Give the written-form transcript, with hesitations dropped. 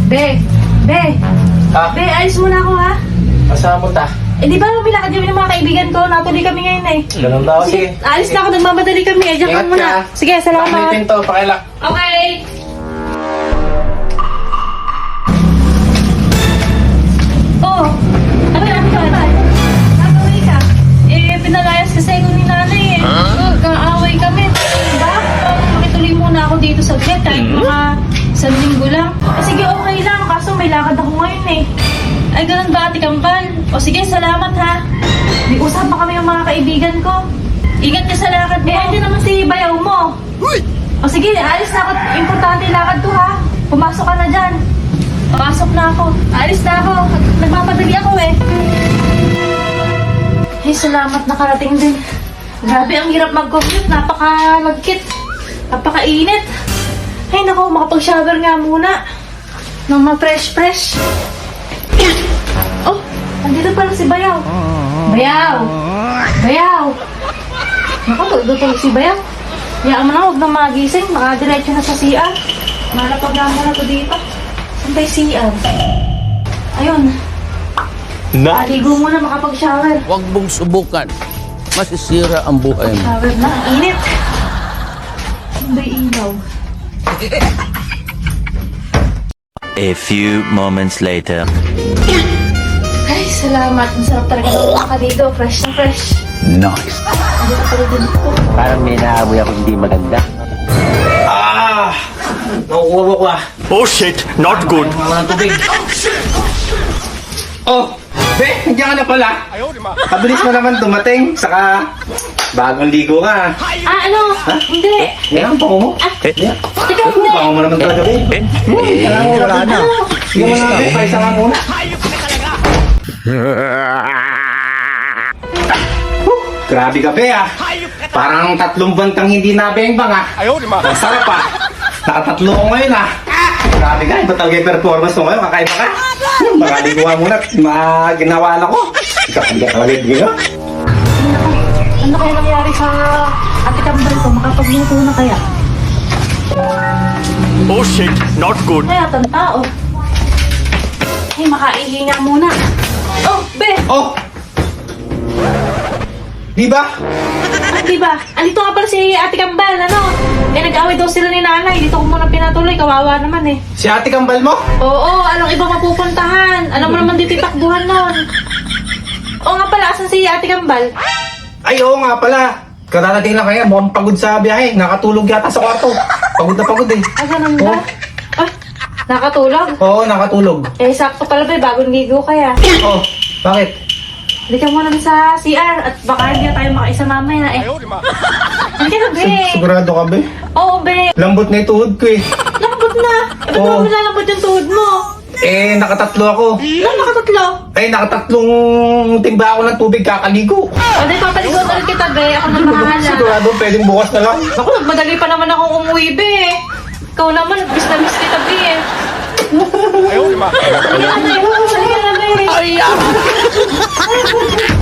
Be, Be, Ha? Be, alis muna ako ha. Masama mo ta? Eh di ba lumilakad kami ng mga kaibigan ko? Natuloy kami ngayon eh. Ganun daw, sige. Alis na ako, nagmamadali kami eh. Diyan ka Ingat muna. ka. Sige, salamat. Pakulitin to, pakilak. Okay. Oh, ano yan? Nakaway ka. Eh, pinalayas kasi ako ni nanay eh. Kaaway kami. Diba? Makituloy muna ako dito sa bed kahit mga isang linggo lang. Eh, sige, okay lang. Kaso may lakad ako ngayon eh. Ay, ganun ba, Ate Kambal? O sige, salamat ha. May usap pa kami ng mga kaibigan ko. Ingat ka sa lakad mo. Eh, andyan naman si bayaw mo. O sige, alis na ako. Importante yung lakad ko ha. Pumasok ka na dyan. Pasok na ako. Alis na ako. Nagmamadali ako eh. Ay, salamat nakarating din. Grabe, ang hirap mag-commute. Napaka-lagkit. Napaka-init. Ay, naku, makapag-shower nga muna. Nang ma-fresh-fresh. Oh, andito pala si Bayaw. Bayaw! Bayaw! Naku, tutulog si Bayaw. Hayaan mo na, huwag na magising. Makadiretso na sa CR. Malapag na muna to dito. Saan ba yung CR? Ayun. Aligo muna, makapag-shower. Huwag mong subukan. Masisira ang buhay mo. Shower na, ang init. Saan ba yung ilaw? A few moments later. Ay, salamat. Masarap talaga ng ka dito. Fresh na fresh. Nice. Hindi ka pala dito. Parang may naamoy ako hindi maganda. Nakukuha ko ah. Oh shit, not good. Wala ng tubig. Oh, Be, nandiyan ka na pala. Kabilis mo naman dumating. Saka, bagong ligo ka. Ah, ano? Hindi. Yan ang pango mo. Teka, Ako, hindi. pango mo naman talaga, Be. Wala na. Sige mo na, Be. Paisa ka muna. Grabe ka, Be, ah. Parang 3 bantang hindi nabengbang, ah. Ang sarap, ah. Nakatatlo ko ngayon, ah. Grabe ka, iba talaga yung performance mo ngayon. Kakaiba ka. Baka liguwa muna. Ginawala ko. Ikaw, hindi ka talaga ibigay, Ano kaya nangyari sa Ate Kambal ko? Makapagluto na kaya? Oh shit, not good. Kaya tang tao. Ay, makaihi nga muna. Oh, Be! Oh! Di ba? Ah, diba? Andito nga pala si Ate Kambal, ano? Eh, nag-away daw sila ni nanay. Dito ko muna pinatuloy. Kawawa naman eh. Si Ate Kambal mo? Oo, anong iba mapupuntahan? Alam mo naman dito yung takbuhan nun. Oo nga pala, asan si Ate Kambal? Ay, oo nga pala. Kararating lang kaya, mukhang pagod sa biyahe. Nakatulog yata sa kwarto. Pagod na pagod eh. Ah, ganun ba? Oh. Ay, nakatulog? Oo, nakatulog. Eh, sakto pala ba, bagong ligo kaya. Oh, bakit? Hindi ka muna sa CR at baka hindi na tayo makaisa mamaya eh. Hindi ka na, Be. Sigurado ka, Be? Oo, Be. Lambot na yung tuhod ko eh. Lambot na. Eh, ba't Oo. mo nilalambot yung tuhod mo? Eh, nakatatlo ako. Ano, nakatatlo? Ay, nakatatlong timba ako ng tubig kakaligo. O, di papaligon ulit kita, Be. Ako na bahala. Sigurado, pwedeng bukas na lang. Ako, nagmadali pa naman akong umuwi, Be. Ikaw naman, miss na miss kita, Be. Halika na, Be. Halika na, Be.